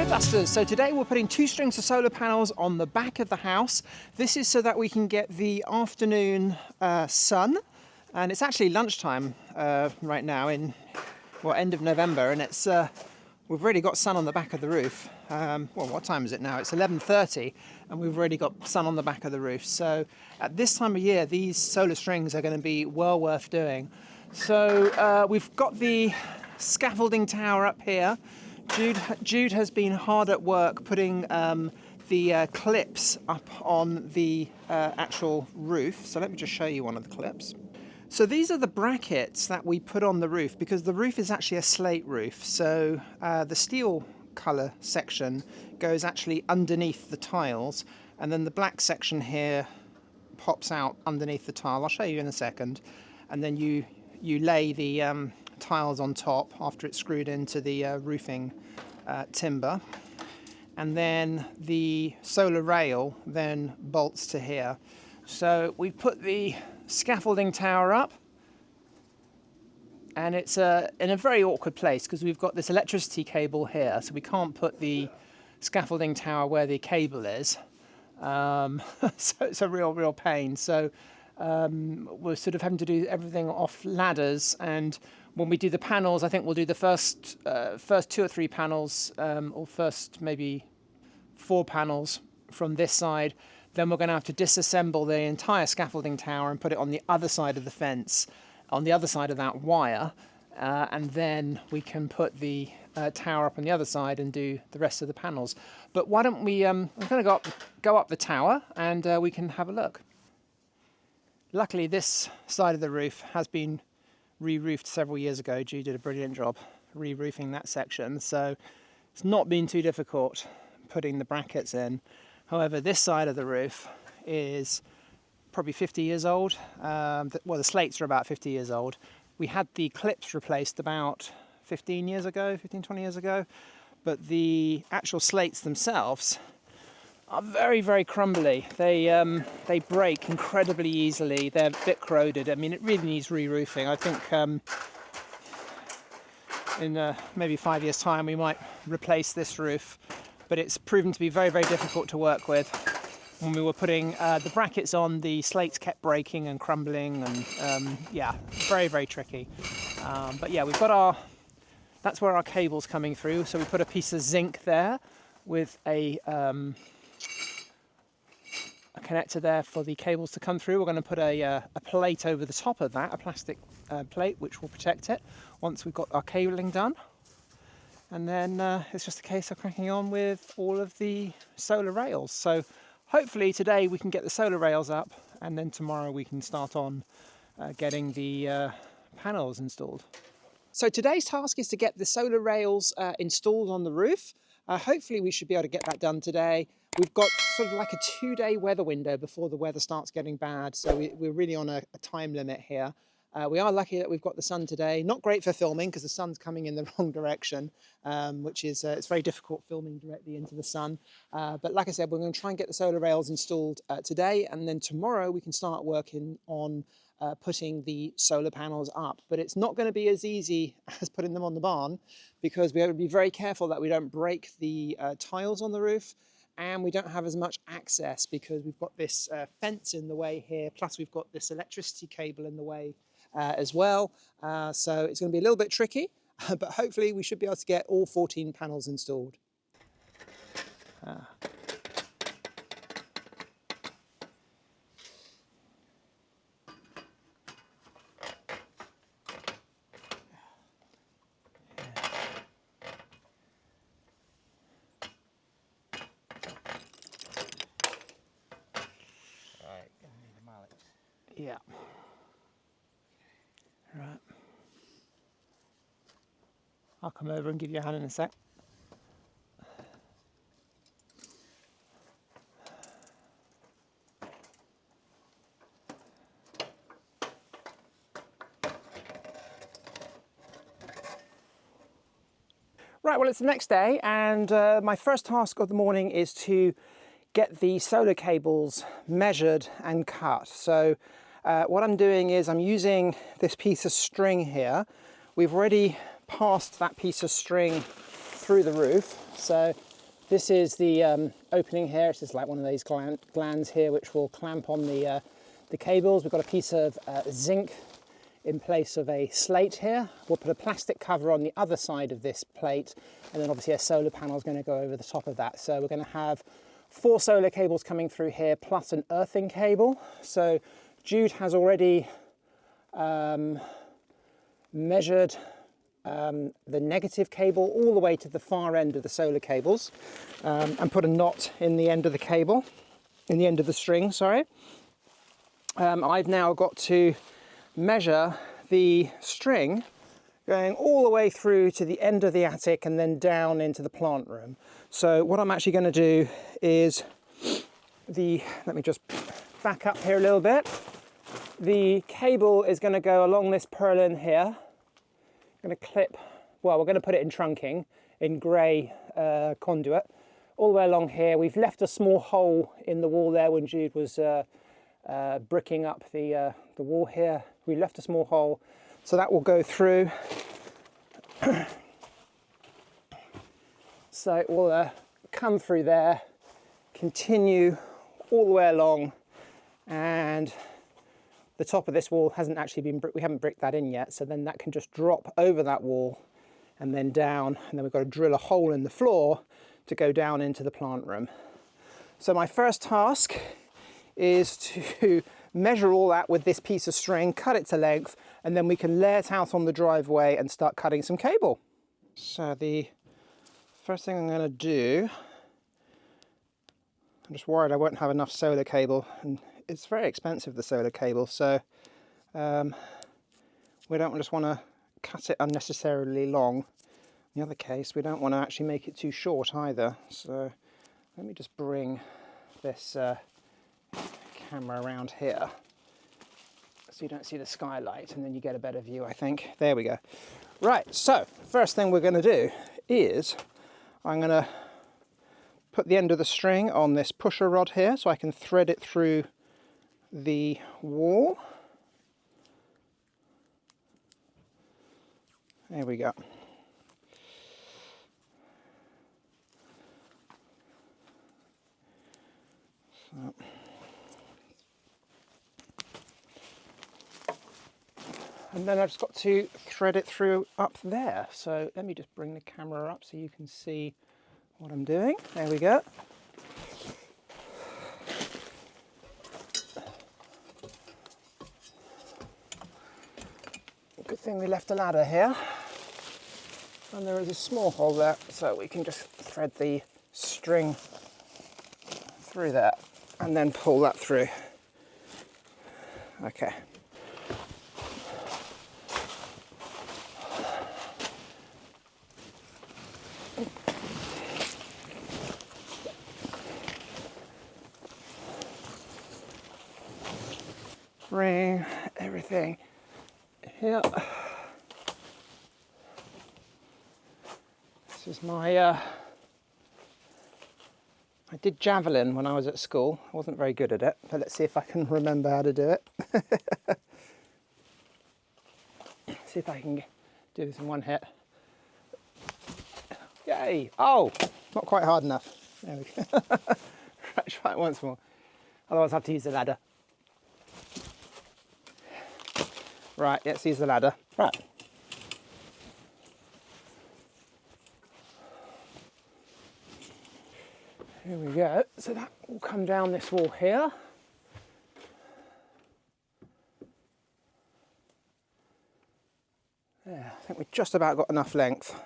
Busters, so today we're putting 2 strings of solar panels on the back of the house. This is so that we can get the afternoon sun, and it's actually lunchtime right now in end of November, and it's we've already got sun on the back of the roof. Well, what time is it now? It's 11:30 and we've already got sun on the back of the roof. So at this time of year these solar strings are going to be well worth doing. So we've got the scaffolding tower up here. Jude has been hard at work putting the clips up on the actual roof. So let me just show you one of the clips. So these are the brackets that we put on the roof because the roof is actually a slate roof. So the steel colour section goes actually underneath the tiles, and then the black section here pops out underneath the tile. I'll show you in a second. And then you lay the tiles on top after it's screwed into the roofing timber, and then the solar rail then bolts to here. So we put the scaffolding tower up, and it's in a very awkward place because we've got this electricity cable here, so we can't put the scaffolding tower where the cable is. So it's a real pain. So we're sort of having to do everything off ladders, and when we do the panels, I think we'll do the first 2 or 3 panels, or first maybe 4 panels from this side. Then we're going to have to disassemble the entire scaffolding tower and put it on the other side of the fence, on the other side of that wire, and then we can put the tower up on the other side and do the rest of the panels. But why don't we, I'm going to go up the tower and we can have a look. Luckily this side of the roof has been re-roofed several years ago. Jude did a brilliant job re-roofing that section, so it's not been too difficult putting the brackets in. However, this side of the roof is probably 50 years old. Well, the slates are about 50 years old. We had the clips replaced about 20 years ago, but the actual slates themselves are very crumbly. They break incredibly easily. They're a bit corroded. I mean, it really needs re-roofing. I think in maybe 5 years' time we might replace this roof, but it's proven to be very difficult to work with. When we were putting the brackets on, the slates kept breaking and crumbling, and yeah, very tricky. But yeah, we've got that's where our cable's coming through. So we put a piece of zinc there with a connector there for the cables to come through. We're going to put a plate over the top of that, a plastic plate, which will protect it once we've got our cabling done. And then it's just a case of cracking on with all of the solar rails. So hopefully today we can get the solar rails up, and then tomorrow we can start on getting the panels installed. So today's task is to get the solar rails installed on the roof. Hopefully we should be able to get that done today. We've got sort of like a 2-day weather window before the weather starts getting bad, so we're really on a time limit here. We are lucky that we've got the sun today. Not great for filming because the sun's coming in the wrong direction, which is it's very difficult filming directly into the sun. But like I said, we're going to try and get the solar rails installed today, and then tomorrow we can start working on putting the solar panels up. But it's not going to be as easy as putting them on the barn, because we have to be very careful that we don't break the tiles on the roof, and we don't have as much access because we've got this fence in the way here, plus we've got this electricity cable in the way as well. So it's going to be a little bit tricky, but hopefully we should be able to get all 14 panels installed. Yeah. Right. I'll come over and give you a hand in a sec. Right, well, it's the next day, and my first task of the morning is to get the solar cables measured and cut. So what I'm doing is I'm using this piece of string here. We've already passed that piece of string through the roof, so This is the opening here. It's just like one of these glands here which will clamp on the cables. We've got a piece of zinc in place of a slate here. We'll put a plastic cover on the other side of this plate, and then obviously a solar panel is going to go over the top of that. So we're going to have 4 solar cables coming through here plus an earthing cable. So Jude has already measured the negative cable all the way to the far end of the solar cables, and put a knot in the end of the cable, in the end of the string, sorry. I've now got to measure the string going all the way through to the end of the attic and then down into the plant room. So what I'm actually going to do is let me just back up here a little bit. The cable is going to go along this purlin here. I'm going to clip, well, we're going to put it in trunking in grey conduit all the way along here. We've left a small hole in the wall there when Jude was bricking up the wall here. We left a small hole, so that will go through. So it will come through there, continue all the way along, and the top of this wall hasn't actually been we haven't bricked that in yet, so then that can just drop over that wall and then down, and then we've got to drill a hole in the floor to go down into the plant room. So my first task is to measure all that with this piece of string, cut it to length, and then we can lay it out on the driveway and start cutting some cable. So the first thing I'm going to do, I'm just worried I won't have enough solar cable, and it's very expensive, the solar cable, so we don't just want to cut it unnecessarily long. In the other case, we don't want to actually make it too short either. So let me just bring this camera around here so you don't see the skylight, and then you get a better view, I think. There we go. Right, so first thing we're going to do is I'm going to put the end of the string on this pusher rod here so I can thread it through the wall. There we go. So. And then I've just got to thread it through up there. So let me just bring the camera up so you can see what I'm doing. There we go. Good thing we left a ladder here. And there is a small hole there, so we can just thread the string through there and then pull that through. Okay. Bring everything here. This is my, I did javelin when I was at school. I wasn't very good at it, but let's see if I can remember how to do it. See if I can do this in one hit. Yay! Oh, not quite hard enough. There we go. Right, try it once more. Otherwise I have to use the ladder. Right, let's use the ladder. Right. Here we go. So that will come down this wall here. There, I think we've just about got enough length.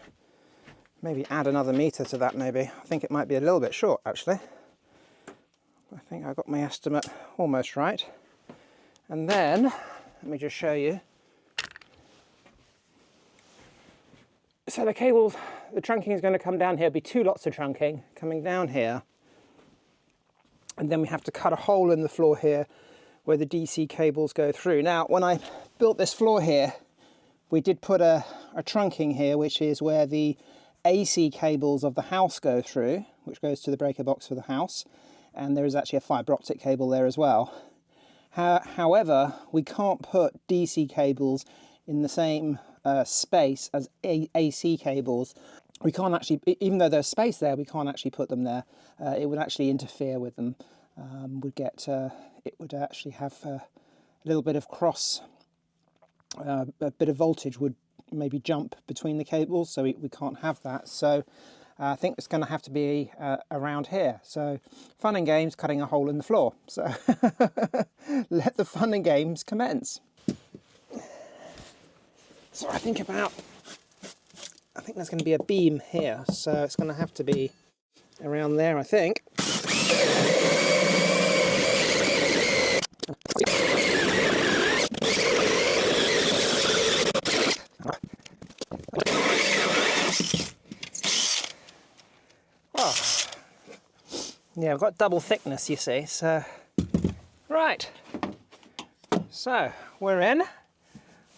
Maybe add another metre to that maybe. I think it might be a little bit short actually. I think I got my estimate almost right. And then, let me just show you. So the cables, the trunking is going to come down here, be 2 lots of trunking coming down here. And then we have to cut a hole in the floor here where the DC cables go through. Now, when I built this floor here, we did put a trunking here, which is where the AC cables of the house go through, which goes to the breaker box for the house. And there is actually a fibre optic cable there as well. However, we can't put DC cables in the same space as AC cables. we can't actually, even though there's space there, we can't actually put them there. It would actually interfere with them. It would actually have a little bit of cross, a bit of voltage would maybe jump between the cables, so we can't have that. So I think it's going to have to be around here. So fun and games, cutting a hole in the floor. So let the fun and games commence. So I think there's going to be a beam here, so it's going to have to be around there, I think. Oh. Yeah, I've got double thickness, you see, so... Right. So, we're in.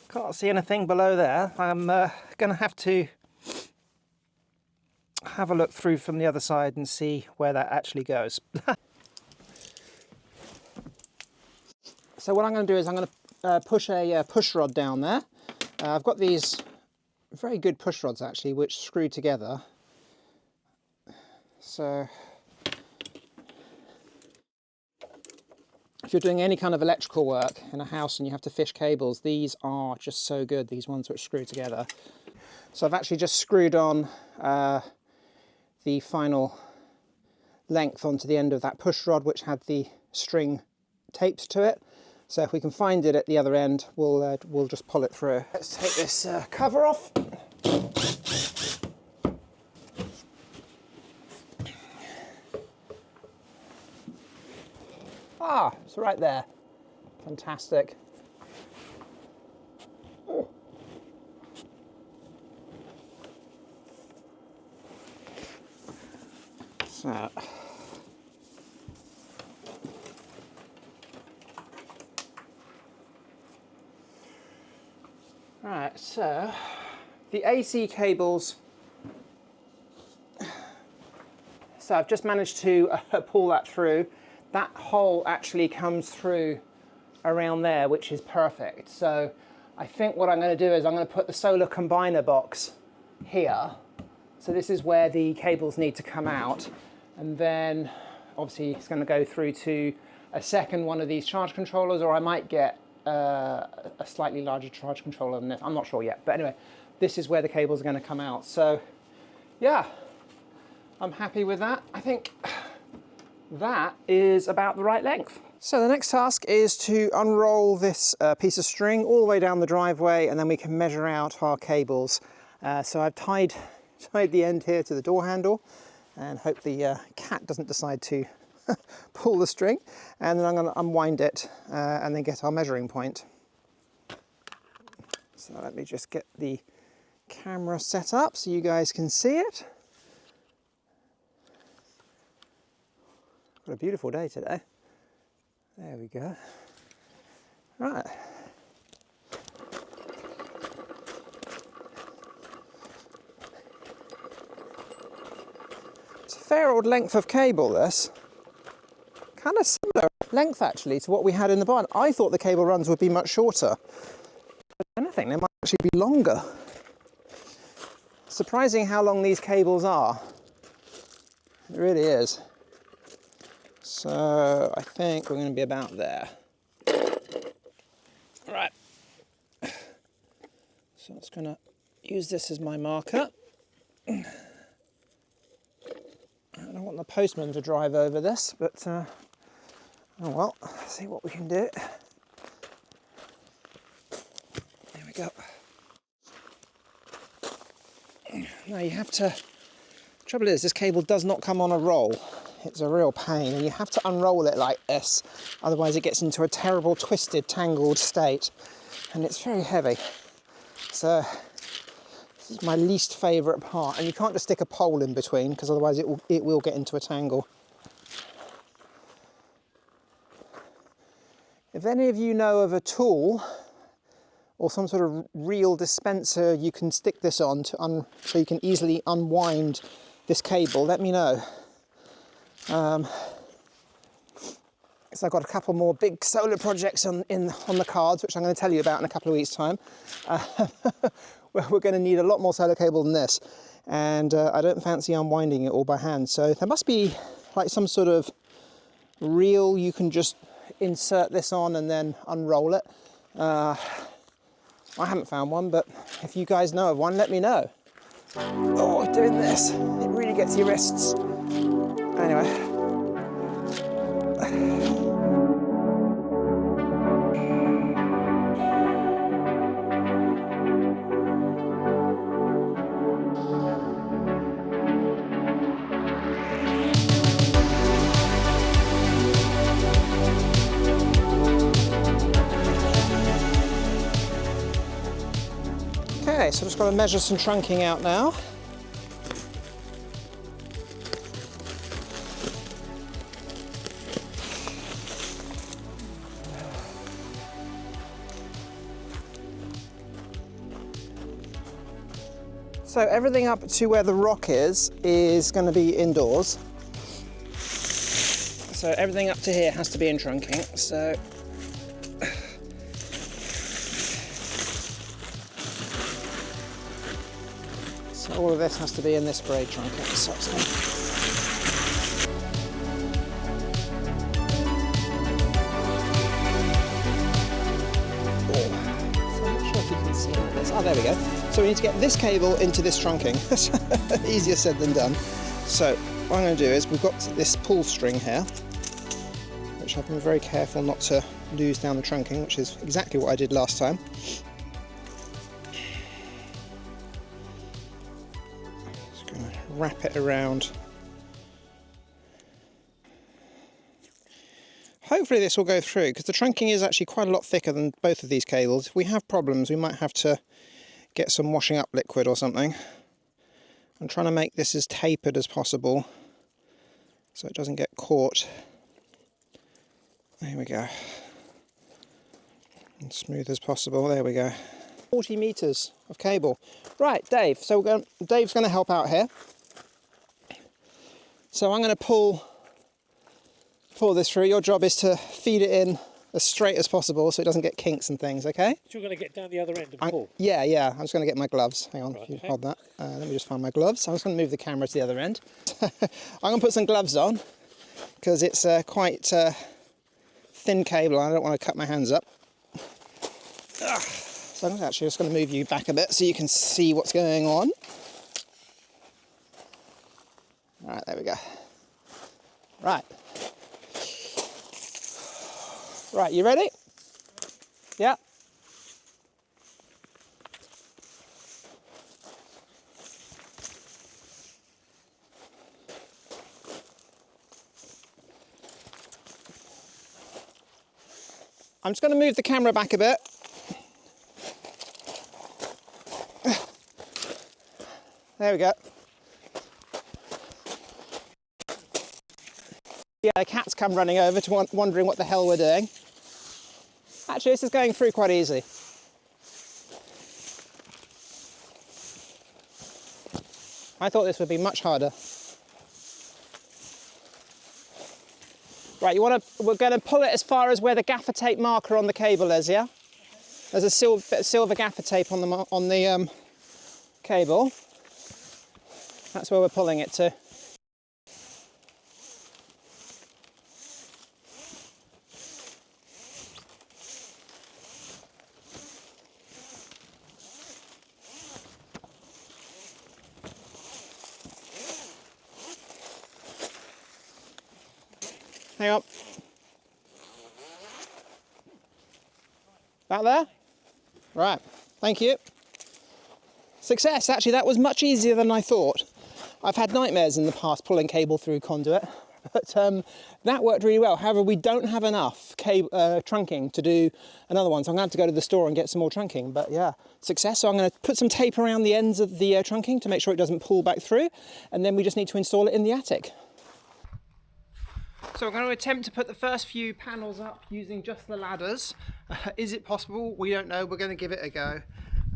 Can't see anything below there. I'm going to have to have a look through from the other side and see where that actually goes. So what I'm going to do is I'm going to push a push rod down there. I've got these very good push rods actually, which screw together. So if you're doing any kind of electrical work in a house and you have to fish cables, these are just so good, these ones which screw together. So I've actually just screwed on the final length onto the end of that push rod, which had the string taped to it. So if we can find it at the other end, we'll just pull it through. Let's take this cover off. Ah, it's right there. Fantastic. Oh. So. Right, so the AC cables. So I've just managed to pull that through. That hole actually comes through around there, which is perfect. So I think what I'm going to do is I'm going to put the solar combiner box here. So this is where the cables need to come out. And then obviously it's going to go through to a second one of these charge controllers, or I might get a slightly larger charge controller than this. I'm not sure yet. But anyway, this is where the cables are going to come out. So yeah, I'm happy with that. I think that is about the right length. So the next task is to unroll this piece of string all the way down the driveway, and then we can measure out our cables. So I've tied the end here to the door handle, and hope the cat doesn't decide to pull the string, and then I'm going to unwind it and then get our measuring point. So let me just get the camera set up so you guys can see it. What a beautiful day today. There we go. Right. It's a fair old length of cable, this. Kind of similar length actually to what we had in the barn. I thought the cable runs would be much shorter. But if anything, they might actually be longer. Surprising how long these cables are. It really is. So I think we're going to be about there. Right. So I'm just going to use this as my marker. I don't want the postman to drive over this, but oh well, let's see what we can do. There we go. Now you have to, the trouble is this cable does not come on a roll. It's a real pain, and you have to unroll it like this, otherwise it gets into a terrible twisted, tangled state, and it's very heavy. So this is my least favourite part, and you can't just stick a pole in between because otherwise it will get into a tangle. If any of you know of a tool or some sort of reel dispenser you can stick this on to so you can easily unwind this cable, let me know. It's because I've got a couple more big solar projects on the cards, which I'm going to tell you about in a couple of weeks' time. We're going to need a lot more solar cable than this, and I don't fancy unwinding it all by hand. So there must be like some sort of reel you can just insert this on and then unroll it. I haven't found one, but if you guys know of one, let me know. Oh, doing this, it really gets your wrists. Anyway. Okay, so just got to measure some trunking out now. So everything up to where the rock is going to be indoors. So everything up to here has to be in trunking. So all of this has to be in this braid trunking. So I'm not sure if you can see this. Oh, there we go. So we need to get this cable into this trunking. Easier said than done. So what I'm going to do is we've got this pull string here, which I've been very careful not to lose down the trunking, which is exactly what I did last time. Just going to wrap it around. Hopefully this will go through, because the trunking is actually quite a lot thicker than both of these cables. If we have problems, we might have to get some washing up liquid or something. I'm trying to make this as tapered as possible so it doesn't get caught. There we go. And smooth as possible. There we go. 40 meters of cable. Right, Dave. So Dave's going to help out here. So I'm going to pull this through. Your job is to feed it in as straight as possible so it doesn't get kinks and things, okay? So you're going to get down the other end and pull? Yeah. I'm just going to get my gloves. Hang on, right, you hold that. Let me just find my gloves. I'm just going to move the camera to the other end. I'm going to put some gloves on because it's quite thin cable and I don't want to cut my hands up. So I'm actually just going to move you back a bit so you can see what's going on. All right, there we go. Right. Right, you ready? Yeah. I'm just going to move the camera back a bit. There we go. Yeah, the cats come running over to wondering what the hell we're doing. Actually, this is going through quite easy. I thought this would be much harder. Right, we're going to pull it as far as where the gaffer tape marker on the cable is, yeah? There's a silver gaffer tape on the cable. That's where we're pulling it to. Hang on. About there? Right, thank you. Success, actually that was much easier than I thought. I've had nightmares in the past pulling cable through conduit, but that worked really well. However, we don't have enough trunking to do another one, so I'm going to have to go to the store and get some more trunking, but yeah, success. So I'm going to put some tape around the ends of the trunking to make sure it doesn't pull back through, and then we just need to install it in the attic. So we're going to attempt to put the first few panels up using just the ladders. Is it possible? We don't know. We're going to give it a go.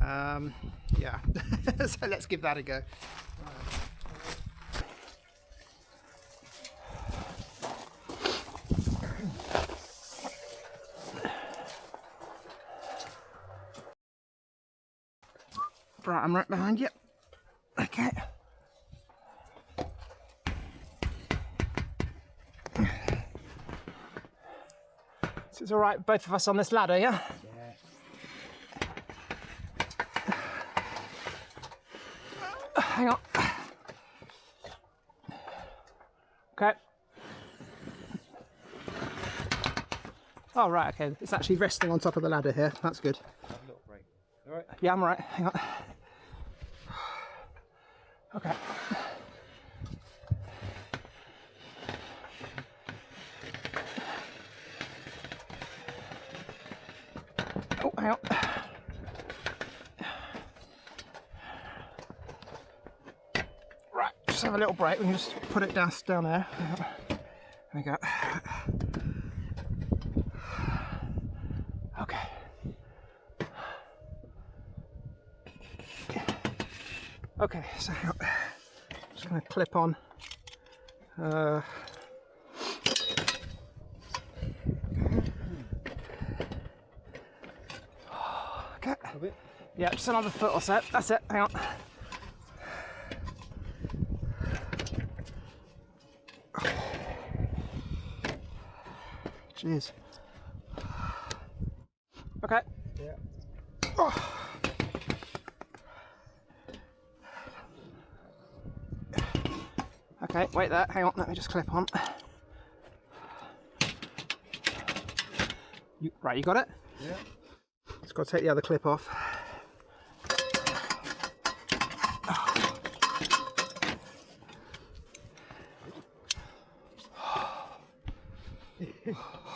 Yeah, so let's give that a go. Right, I'm right behind you. Okay. So it's all right, both of us on this ladder, yeah? Yeah. Hang on. Okay. Oh, right, okay. It's actually resting on top of the ladder here. That's good. Have a little break. All right. Yeah, I'm all right. Hang on. Okay. Oh, hang on. Right, just have a little break. We can just put it down there. There we go. Okay. Okay, so I'm just going to clip on. Okay. A bit. Yeah, just another foot or so. That's it. Hang on. Jeez. Okay. Yeah. Oh. Okay, wait there. Hang on. Let me just clip on. Right, you got it? Yeah. Just got to take the other clip off.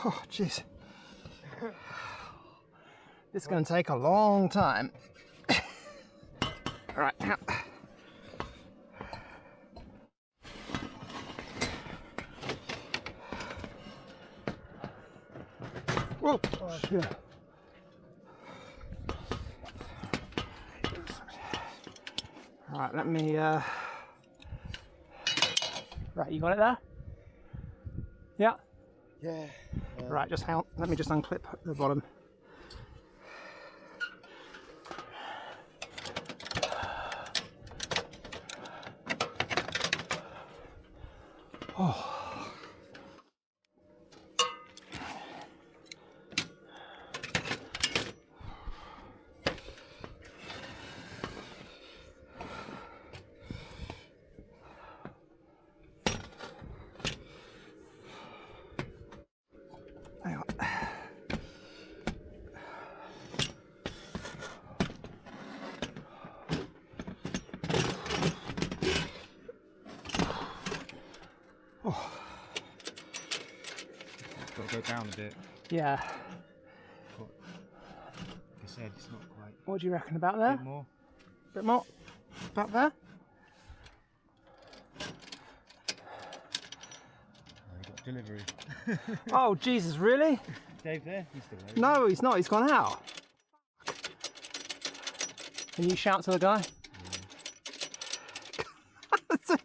Oh, jeez. This is going to take a long time. All right. Whoa. Oh, shit. All right, let me. Right, you got it there? Yeah. Yeah. Right, just hang on. Let me just unclip the bottom. Oh. Hang on. Oh. It's got to go down a bit. Yeah. But, like I said, it's not quite. What do you reckon about A there? bit more. Bit more? About there? Oh, you got delivery. Oh, Jesus, really? Dave there? He's still there. No, he's not. He's gone out. Can you shout to the guy? Yeah.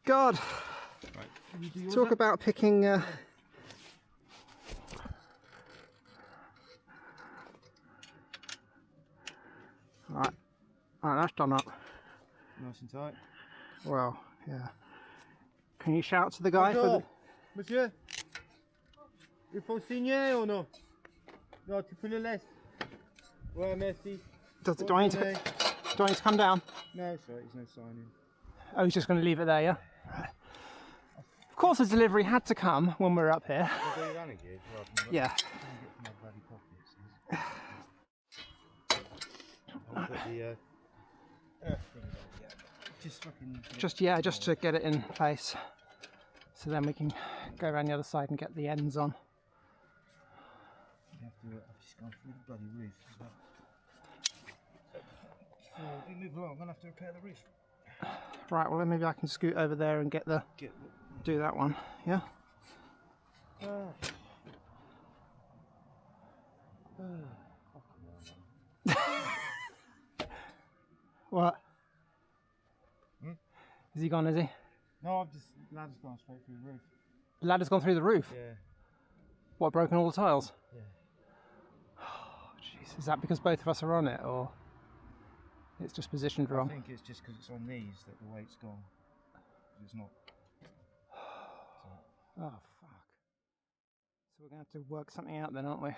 God. Right. You do yours Talk up? about picking... Alright, that's done up. Nice and tight. Well, yeah. Can you shout to the guy for the... Monsieur, il faut signer ou non? Non, tu peux le laisser. Ouais, merci. Do I need to come down? No, it's alright, there's no signing. Oh, he's just going to leave it there, yeah? Right. Of course the delivery had to come when we were up here. Yeah. Just to get it in place. So then we can go around the other side and get the ends on. I've just gone through the bloody roof as well. Before we move along, I'm going to have to repair the roof. Right, well then maybe I can scoot over there and do that one, yeah? What? Is he gone, is he? No, I've just, ladder's gone straight through the roof. The ladder's gone through the roof? Yeah. What, broken all the tiles? Yeah. Oh, jeez. Is that because both of us are on it, or? It's just positioned I wrong. think it's just because it's on these that the weight's gone. It's not. Oh, fuck. So we're going to have to work something out then, aren't we?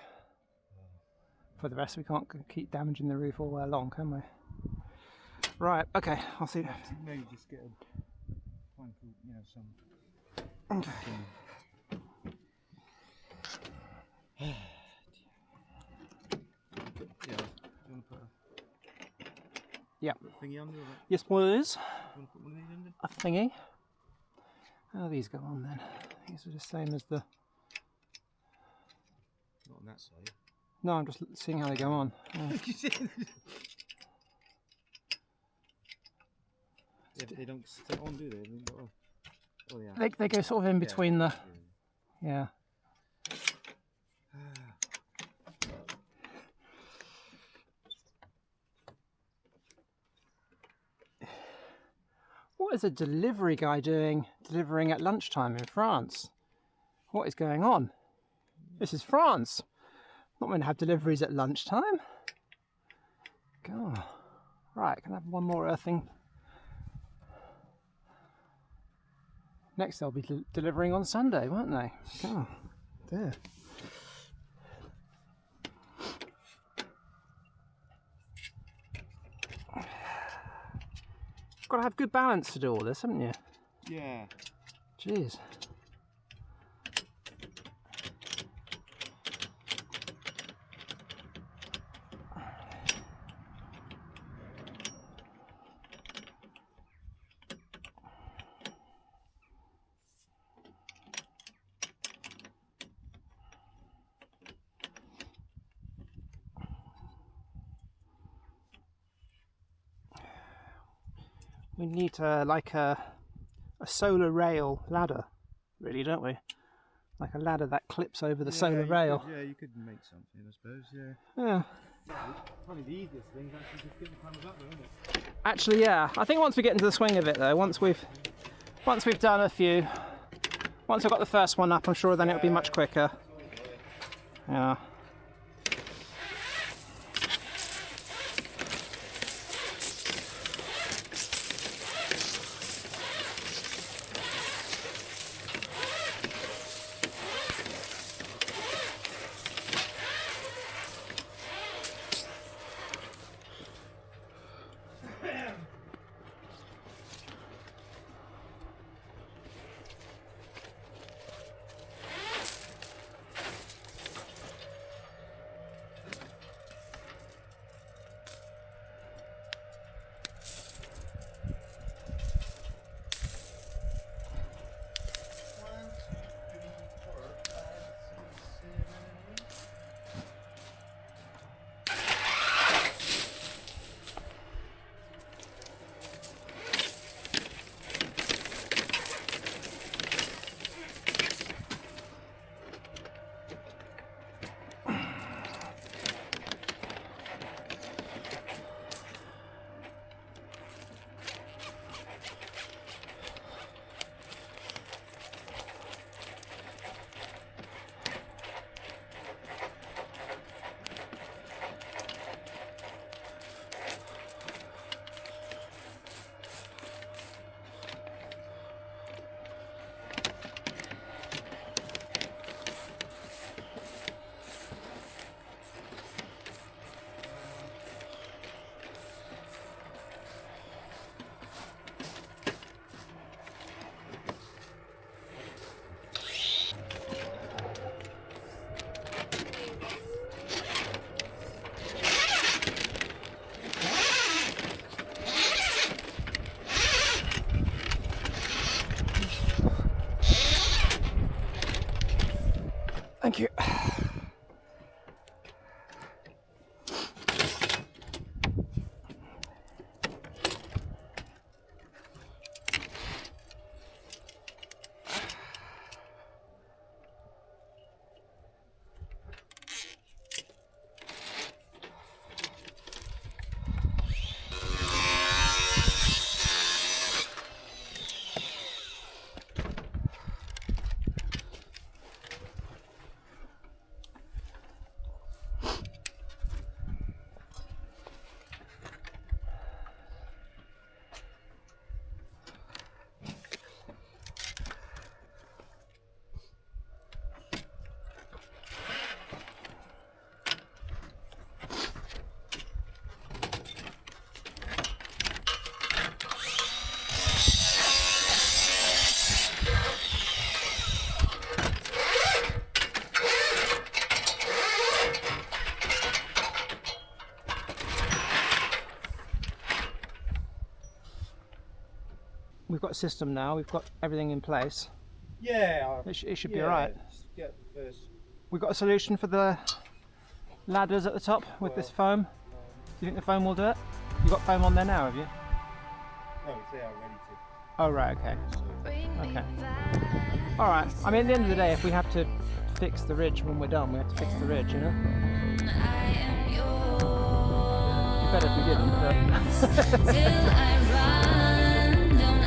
For the rest, we can't keep damaging the roof all along, can we? Right, okay, I'll see. Maybe just get some. Yeah, do you want to put Yeah. a thingy under? Or Yes, please. do you want to put one of these under? A thingy. How do these go on then? These are the same as the... Not on that side. No, I'm just seeing how they go on. They don't sit on, do they? Oh yeah. They go sort of in between the... Yeah. What is a delivery guy doing delivering at lunchtime in France? What is going on? This is France. Not meant to have deliveries at lunchtime. God. Right, can I have one more earthing? Next they'll be delivering on Sunday, won't they? Oh, dear. Got to have good balance to do all this, haven't you? Yeah. Jeez. We need like a solar rail ladder, really, don't we? Like a ladder that clips over the solar rail. You could make something, I suppose, yeah. Yeah. Probably the easiest thing is actually just getting cameras up there, isn't it? Actually, yeah. I think once we get into the swing of it, though, once we've done a few, once I've got the first one up, I'm sure then it'll be much quicker. Yeah. Thank you. got a system now. We've got everything in place. Yeah. It should be all right. Just get the first. We've got a solution for the ladders at the top with this foam. Do you think the foam will do it? You got foam on there now, have you? No, it's there ready to. Oh right, okay. Okay. All right. I mean, at the end of the day, if we have to fix the ridge when we're done, we have to fix the ridge, you know. Be better if we didn't, but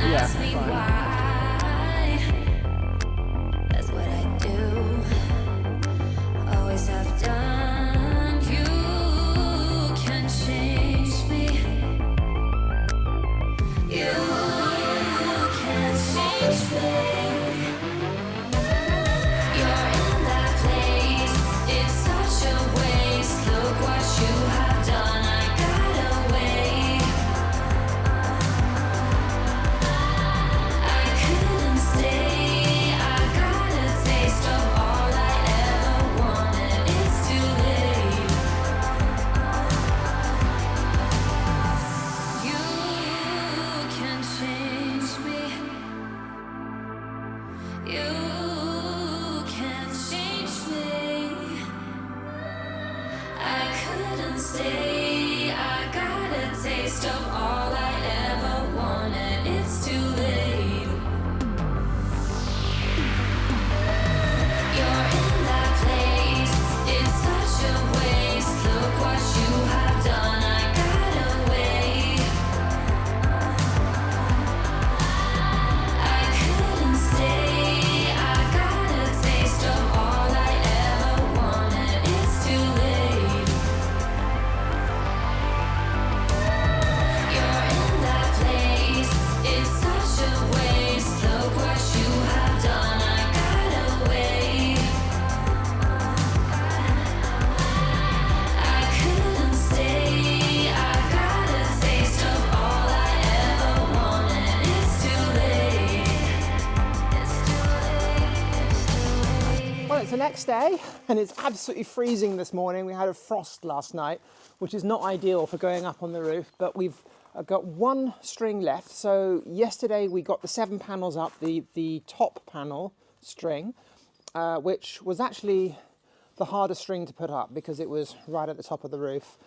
yeah, fine. Have done. You can change me. You can change me. You're in that place. It's such a waste. Look what you have done. I got away. I couldn't stay. I got a taste of all I ever wanted. It's too late. You can change me. You can change me. I couldn't stay. I got a taste of all I ever wanted. It's too late. You're in that place. It's such a waste. Look what you have done. I got away. I couldn't stay. I got a taste of all I ever wanted. It's too late. You're in that place. It's such a waste. Look what you have done. I got away. I couldn't stay. I got a taste of all I ever wanted. It's too late. It's too late. Well, it's the next day, and it's absolutely freezing this morning. We had a frost last night, which is not ideal for going up on the roof, but we've got one string left. So yesterday we got the 7 panels up, the top panel string, which was actually the hardest string to put up because it was right at the top of the roof.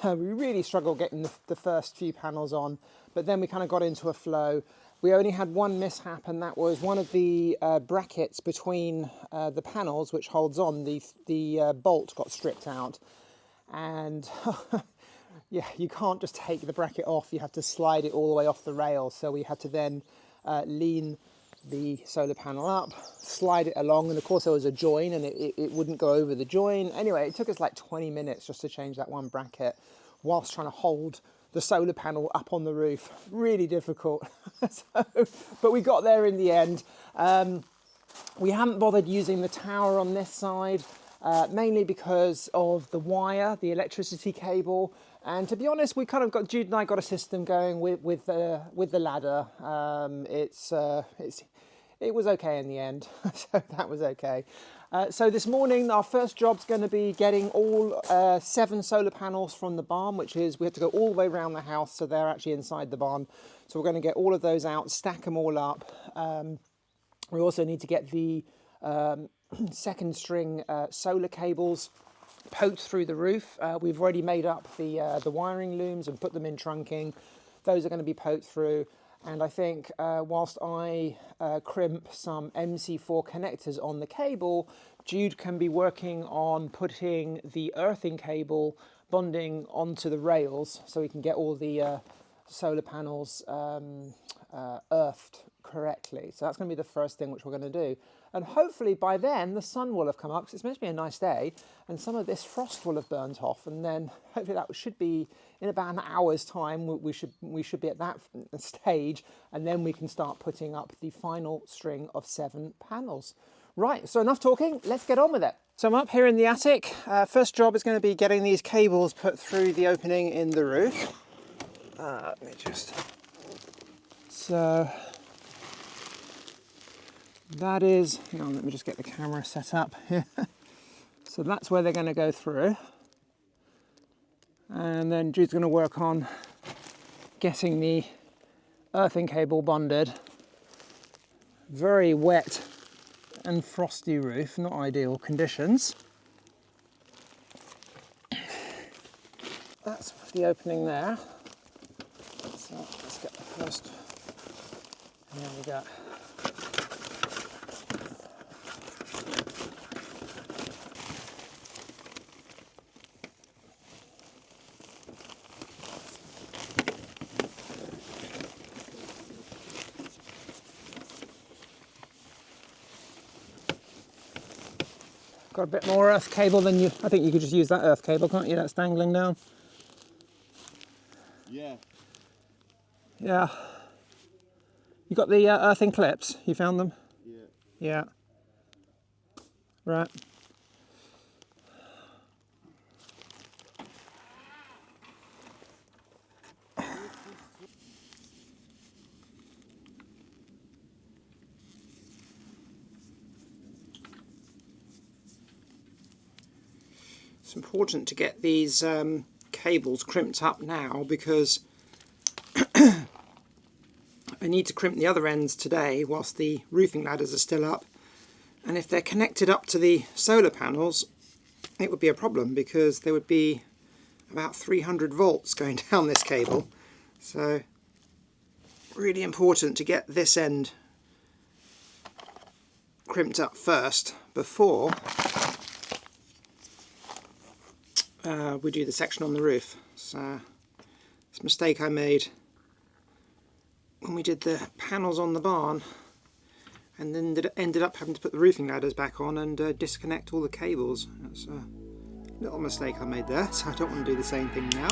We really struggled getting the first few panels on, but then we kind of got into a flow. We only had one mishap, and that was one of the brackets between the panels, which holds on, the bolt got stripped out. And yeah, you can't just take the bracket off, you have to slide it all the way off the rail. So we had to then lean the solar panel up, slide it along, and of course there was a join and it wouldn't go over the join. Anyway, it took us like 20 minutes just to change that one bracket whilst trying to hold the solar panel up on the roof. Really difficult. But we got there in the end. We haven't bothered using the tower on this side, mainly because of the wire, the electricity cable. And to be honest, we kind of got, Jude and I got a system going with the ladder. It was okay in the end, so that was okay. So this morning, our first job's going to be getting all 7 solar panels from the barn, which is, we have to go all the way around the house, so they're actually inside the barn. So we're going to get all of those out, stack them all up. We also need to get the second string solar cables poked through the roof. We've already made up the wiring looms and put them in trunking. Those are going to be poked through. And I think whilst I crimp some MC4 connectors on the cable, Jude can be working on putting the earthing cable bonding onto the rails so we can get all the solar panels earthed correctly. So that's going to be the first thing which we're going to do. And hopefully by then the sun will have come up, because it's meant to be a nice day, and some of this frost will have burnt off, and then hopefully that should be in about an hour's time. We should be at that stage, and then we can start putting up the final string of 7 panels. Right, so enough talking, let's get on with it. So I'm up here in the attic. First job is going to be getting these cables put through the opening in the roof. Let me just... So... that is, hang on, let me just get the camera set up here. So that's where they're going to go through. And then Jude's going to work on getting the earthing cable bonded. very wet and frosty roof, not ideal conditions. That's the opening there. So let's get the first. There we go. Got a bit more earth cable than you. I think you could just use that earth cable, can't you? That's dangling down. Yeah. Yeah. You got the earthing clips? You found them? Yeah. Yeah. Right. It's important to get these cables crimped up now because I need to crimp the other ends today whilst the roofing ladders are still up, and if they're connected up to the solar panels it would be a problem because there would be about 300 volts going down this cable. So really important to get this end crimped up first before we do the section on the roof. So it's a mistake I made when we did the panels on the barn, and then ended up having to put the roofing ladders back on and disconnect all the cables. That's a little mistake I made there, so I don't want to do the same thing now.